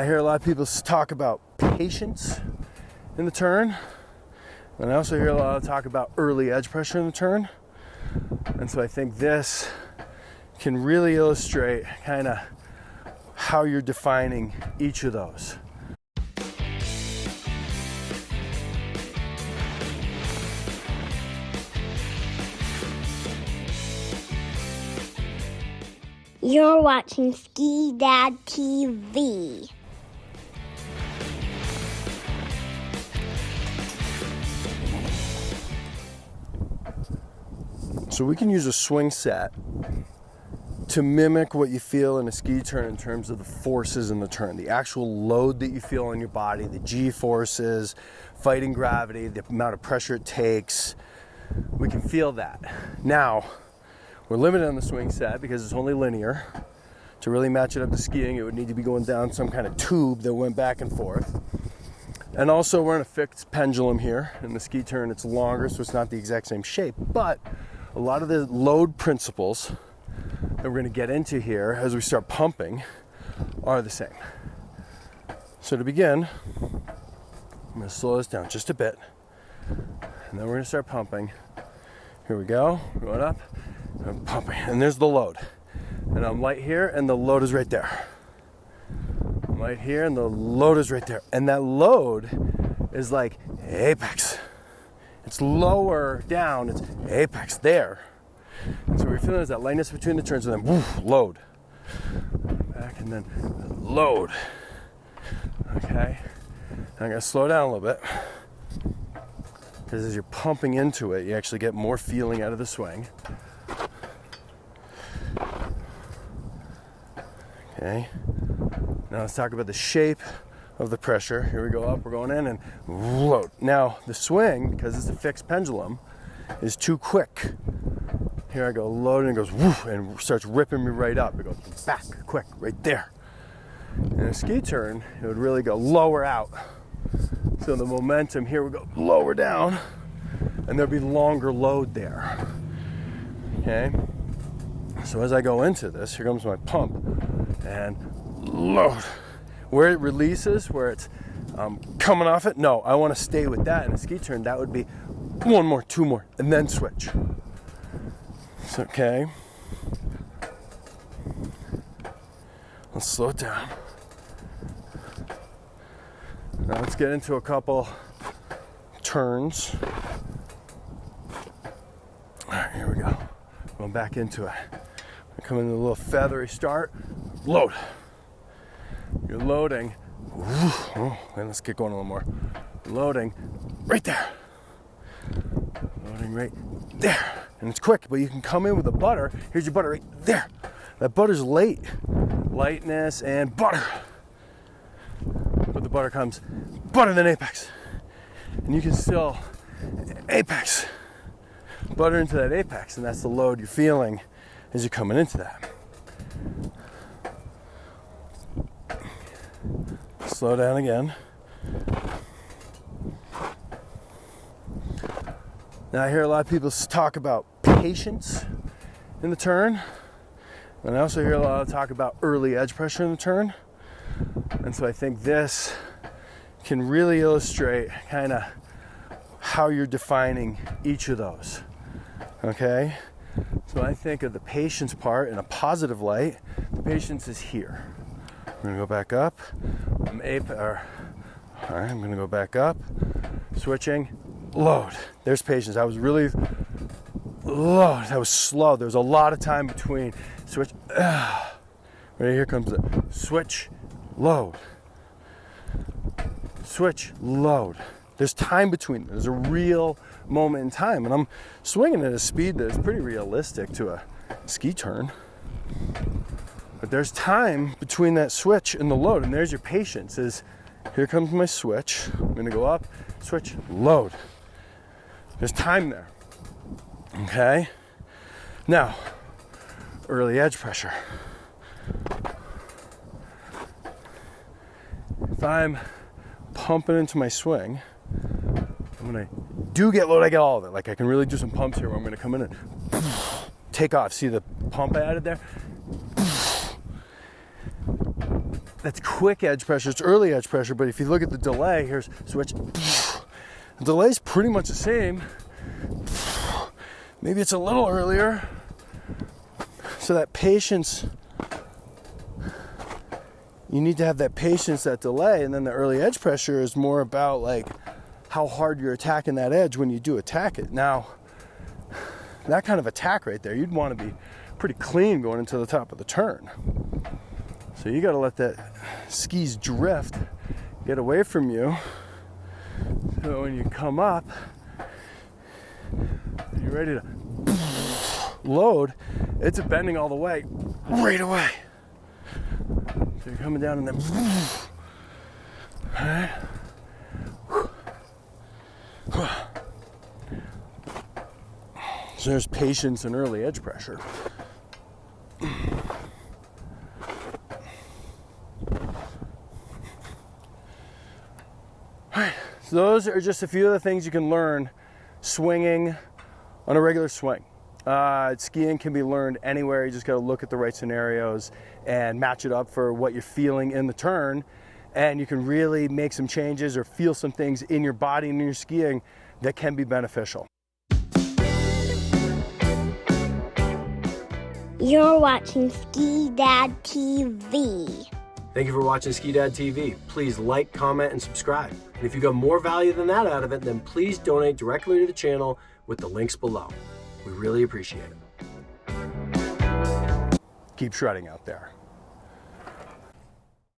I hear a lot of people talk about patience in the turn, and I also hear a lot of talk about early edge pressure in the turn. And so I think this can really illustrate kind of how you're defining each of those. You're watching Ski Dad TV. So we can use a swing set to mimic what you feel in a ski turn in terms of the forces in the turn, the actual load that you feel on your body, the G forces, fighting gravity, the amount of pressure it takes. We can feel that. Now, we're limited on the swing set because it's only linear. To really match it up to skiing, it would need to be going down some kind of tube that went back and forth. And also, we're in a fixed pendulum here. In the ski turn, it's longer, so it's not the exact same shape. But a lot of the load principles that we're going to get into here as we start pumping are the same. So to begin, I'm going to slow this down just a bit, and then we're going to start pumping. Here we go. We're going up. I'm pumping, and there's the load. And I'm light here, and the load is right there. I'm light here, and the load is right there. And that load is like apex. It's lower down, it's apex there. And so what you're feeling is that lightness between the turns, and then woof, load. Back, and then load. Okay? And I'm going to slow down a little bit. Because as you're pumping into it, you actually get more feeling out of the swing. Okay, now let's talk about the shape of the pressure. Here we go up, we're going in, and load. Now the swing, because it's a fixed pendulum, is too quick. Here I go, load, and it goes woof, and starts ripping me right up. It goes back, quick, right there. In a ski turn, it would really go lower out. So the momentum here would go lower down, and there'd be longer load there. Okay, so as I go into this, here comes my pump. And load. Where it releases, where it's coming off it, no, I want to stay with that. In a ski turn, that would be one more, two more, and then switch. It's okay. Let's slow it down. Now let's get into a couple turns. All right, here we go. Going back into it. Come in a little feathery start. Load. You're loading. Oh, and let's get going a little more. Loading right there. Loading right there. And it's quick, but you can come in with a butter. Here's your butter right there. That butter's late. Lightness and butter. But the butter comes butter than apex. And you can still apex. Butter into that apex, and that's the load you're feeling as you're coming into that. Slow down again. Now I hear a lot of people talk about patience in the turn, and I also hear a lot of talk about early edge pressure in the turn. And so I think this can really illustrate kind of how you're defining each of those. Okay? So I think of the patience part in a positive light. The patience is here. I'm going to go back up. All right, I'm going to go back up. Switching. Load. There's patience. I was really load. That was slow. There was a lot of time between switch. Right here comes the switch. Load. Switch. Load. There's time between them. There's a real moment in time. And I'm swinging at a speed that is pretty realistic to a ski turn. But there's time between that switch and the load. And there's your patience is, here comes my switch. I'm going to go up, switch, load. There's time there. Okay? Now, early edge pressure. If I'm pumping into my swing, when I do get load, I get all of it. Like I can really do some pumps here where I'm going to come in and take off. See the pump I added there? that's quick edge pressure, it's early edge pressure, but if you look at the delay, here's switch. The delay's pretty much the same. Maybe it's a little earlier. So that patience, you need to have that patience, that delay, and then the early edge pressure is more about like how hard you're attacking that edge when you do attack it. Now, that kind of attack right there, you'd want to be pretty clean going into the top of the turn. So you got to let that skis drift, get away from you. So when you come up, you're ready to load, it's a bending all the way, right away. So you're coming down and then, all right. So there's patience and early edge pressure. Alright, so those are just a few of the things you can learn swinging on a regular swing. Skiing can be learned anywhere. You just got to look at the right scenarios and match it up for what you're feeling in the turn, and you can really make some changes or feel some things in your body and in your skiing that can be beneficial. You're watching Ski Dad TV. Thank you for watching Ski Dad TV. Please like, comment, and subscribe. And if you got more value than that out of it, then please donate directly to the channel with the links below. We really appreciate it. Keep shredding out there.